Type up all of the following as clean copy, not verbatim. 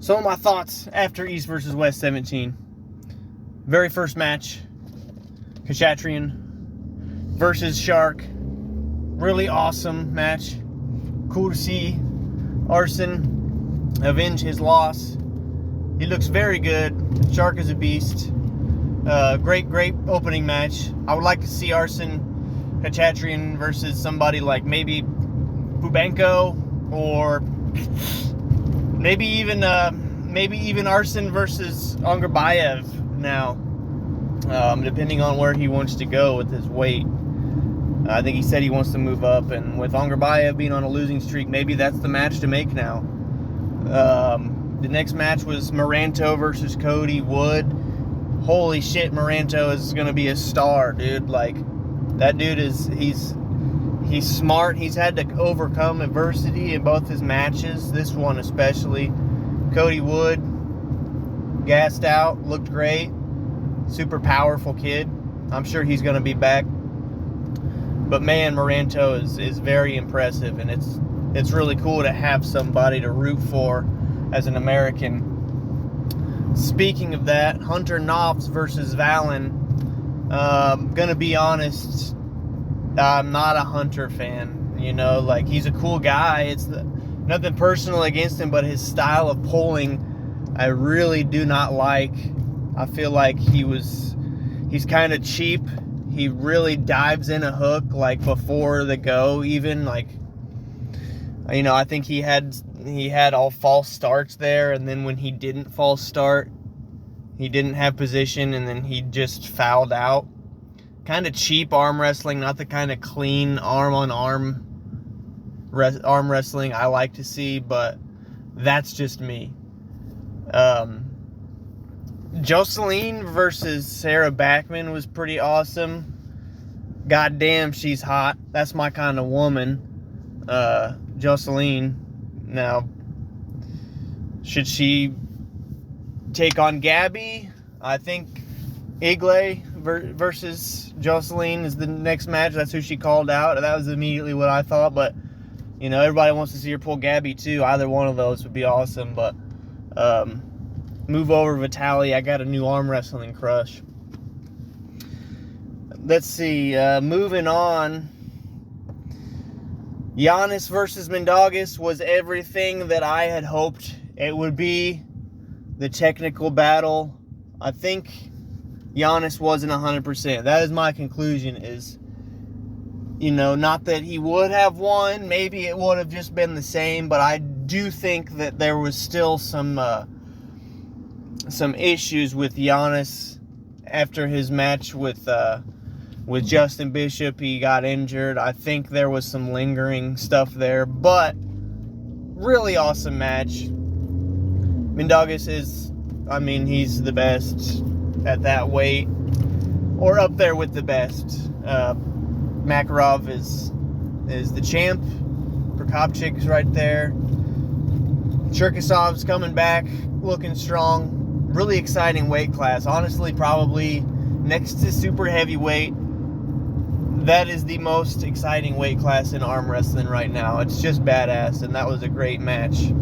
Some of my thoughts after East versus West 17. Very first match, Therrien versus Shark. Really awesome match. Cool to see Arson avenge his loss. He looks very good. Shark is a beast. Great opening match. I would like to see Arson Therrien versus somebody like maybe Bubenko, or maybe even Arson versus Angarbayev now, depending on where he wants to go with his weight. I think he said he wants to move up, and with Angarbayev being on a losing streak, maybe that's the match to make now. The next match was Moranto versus Cody Wood. Holy shit, Moranto is going to be a star, dude. Like, that dude he's smart. He's had to overcome adversity in both his matches, this one especially. Cody Wood, gassed out, looked great. Super powerful kid. I'm sure he's going to be back. But man, Moranto is very impressive, and it's really cool to have somebody to root for as an American. Speaking of that, Hunter Knopf versus Valen. Gonna be honest, I'm not a Hunter fan. You know, like, he's a cool guy. It's nothing personal against him, but his style of pulling, I really do not like. I feel like he's kind of cheap. He really dives in a hook, like, before the go, even, like, you know, I think he had all false starts there, and then when he didn't false start, he didn't have position, and then he just fouled out. Kind of cheap arm wrestling, not the kind of clean arm-on-arm arm wrestling I like to see, but that's just me. Jocelyn versus Sarah Backman was pretty awesome. God damn, she's hot. That's my kind of woman. Jocelyn. Now, should she take on Gabby? I think Igle versus Jocelyn is the next match. That's who she called out. That was immediately what I thought, but, you know, everybody wants to see her pull Gabby too. Either one of those would be awesome, but move over Vitaly. I got a new arm wrestling crush. Let's see. Moving on. Giannis versus Mindaugas was everything that I had hoped it would be. The technical battle. I think Giannis wasn't 100%. That is my conclusion, is, you know, not that he would have won. Maybe it would have just been the same, but I do think that there was still some issues with Giannis after his match with Justin Bishop. He got injured. I think there was some lingering stuff there, but really awesome match. Mindaugas he's the best at that weight, or up there with the best. Makarov is the champ. Prokopchik's right there. Cherkasov's coming back, looking strong. Really exciting weight class. Honestly, probably next to super heavyweight, that is the most exciting weight class in arm wrestling right now. It's just badass, and that was a great match.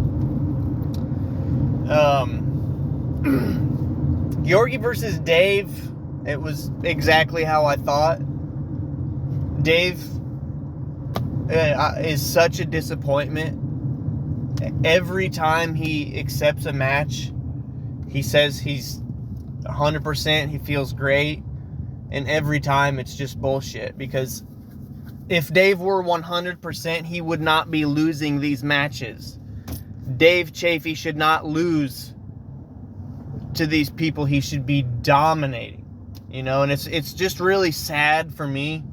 Georgi versus Dave. It was exactly how I thought. Dave is such a disappointment. Every time he accepts a match, he says he's 100%, he feels great, and every time it's just bullshit, because if Dave were 100%, he would not be losing these matches. Dave Chafee should not lose to these people. He should be dominating, you know, and it's just really sad for me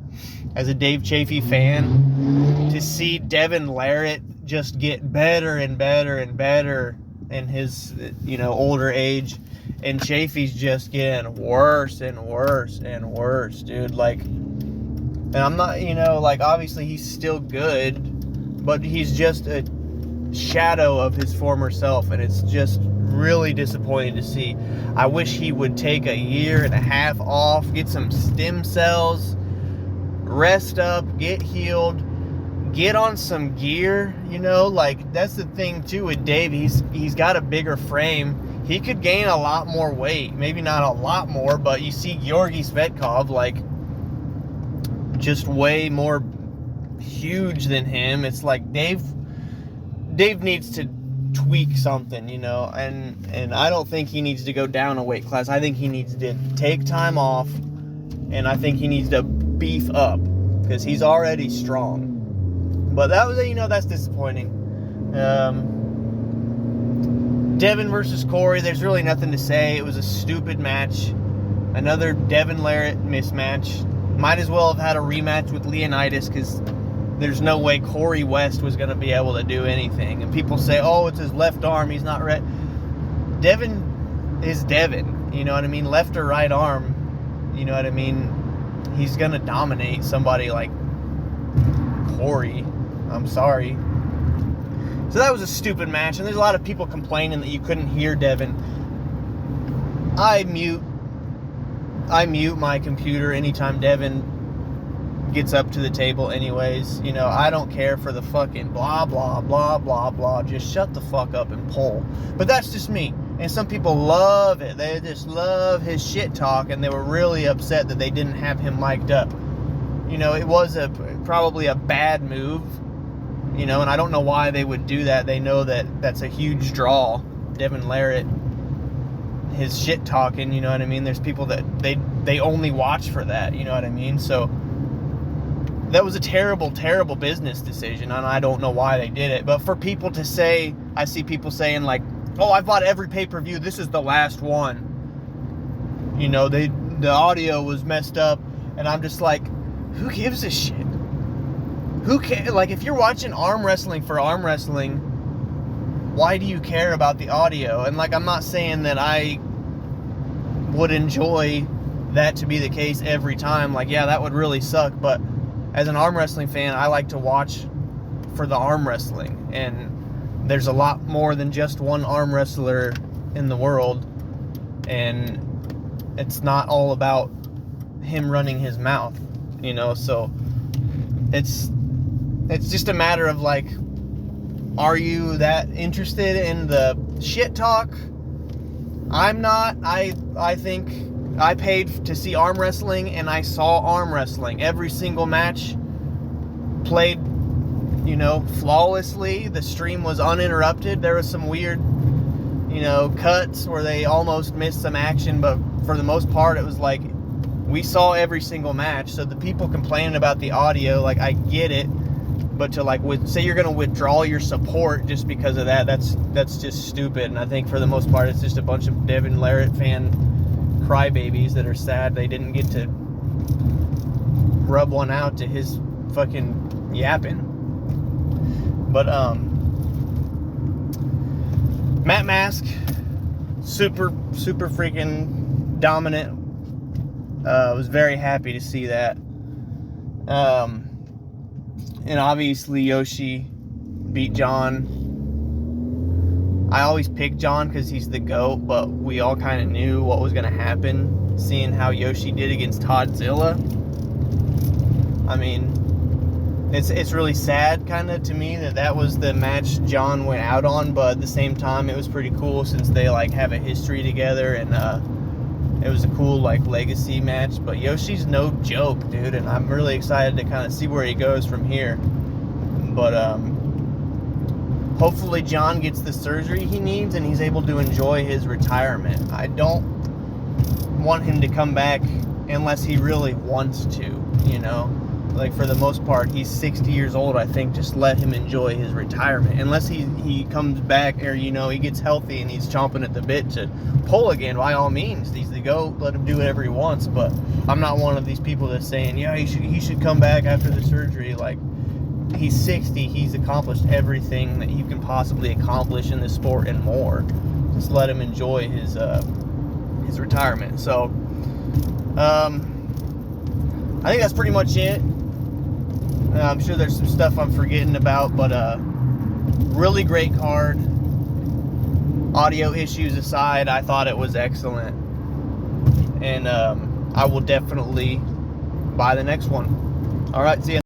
as a Dave Chafee fan to see Devin Larratt just get better and better and better in his, you know, older age, and Chafee's just getting worse and worse and worse, dude. Like, and I'm not, you know, like, obviously he's still good, but he's just a shadow of his former self, and it's just really disappointing to see. I wish he would take a year and a half off, get some stem cells, rest up, get healed, get on some gear, you know, like that's the thing too with Dave. He's got a bigger frame. He could gain a lot more weight, maybe not a lot more, but you see Georgi Svetkov, like, just way more huge than him. It's like Dave needs to tweak something, you know, and I don't think he needs to go down a weight class. I think he needs to take time off, and I think he needs to beef up because he's already strong. But that was, you know, that's disappointing. Devin versus Corey, there's really nothing to say. It was a stupid match. Another Devin Larratt mismatch. Might as well have had a rematch with Leonidas because there's no way Corey West was going to be able to do anything. And people say, oh, it's his left arm, he's not right. Devin is Devin, you know what I mean? Left or right arm, you know what I mean? He's going to dominate somebody like Corey. I'm sorry. So that was a stupid match, and there's a lot of people complaining that you couldn't hear Devin. I mute my computer anytime Devin gets up to the table anyways. You know, I don't care for the fucking blah, blah, blah, blah, blah. Just shut the fuck up and pull. But that's just me. And some people love it. They just love his shit talk, and they were really upset that they didn't have him mic'd up. You know, it was probably a bad move. You know, and I don't know why they would do that. They know that that's a huge draw. Devin Larratt, his shit talking, you know what I mean? There's people that they only watch for that, you know what I mean? So that was a terrible, terrible business decision, and I don't know why they did it. But for people to say, I see people saying like, oh, I've bought every pay-per-view, this is the last one. You know, the audio was messed up, and I'm just like, who gives a shit? Who cares? Like, if you're watching arm wrestling for arm wrestling, why do you care about the audio? And, like, I'm not saying that I would enjoy that to be the case every time. Like, yeah, that would really suck. But as an arm wrestling fan, I like to watch for the arm wrestling. And there's a lot more than just one arm wrestler in the world. And it's not all about him running his mouth, you know? So it's just a matter of, like, are you that interested in the shit talk? I'm not. I think I paid to see arm wrestling, and I saw arm wrestling. Every single match played, you know, flawlessly. The stream was uninterrupted. There was some weird, you know, cuts where they almost missed some action, but for the most part, it was like we saw every single match. So the people complaining about the audio, like, I get it. But to, like, say you're going to withdraw your support just because of that, that's just stupid. And I think for the most part, it's just a bunch of Devin Larratt fan crybabies that are sad they didn't get to rub one out to his fucking yapping. But, Matt Mask, super freaking dominant. I was very happy to see that. And obviously Yoshi beat John. I always pick John because he's the GOAT, but we all kind of knew what was going to happen, seeing how Yoshi did against Toddzilla. I mean, it's really sad kind of to me that was the match John went out on, but at the same time, it was pretty cool since they, like, have a history together, and it was a cool, like, legacy match. But Yoshi's no joke, dude, and I'm really excited to kind of see where he goes from here. But hopefully John gets the surgery he needs and he's able to enjoy his retirement. I don't want him to come back unless he really wants to, you know? Like, for the most part, he's 60 years old. I think just let him enjoy his retirement. Unless he comes back, or, you know, he gets healthy and he's chomping at the bit to pull again, by all means. He's the GOAT. Let him do whatever he wants. But I'm not one of these people that's saying, yeah, he should come back after the surgery. Like, he's 60. He's accomplished everything that you can possibly accomplish in this sport and more. Just let him enjoy his retirement. So, I think that's pretty much it. I'm sure there's some stuff I'm forgetting about, but really great card. Audio issues aside, I thought it was excellent. And I will definitely buy the next one. All right, see ya.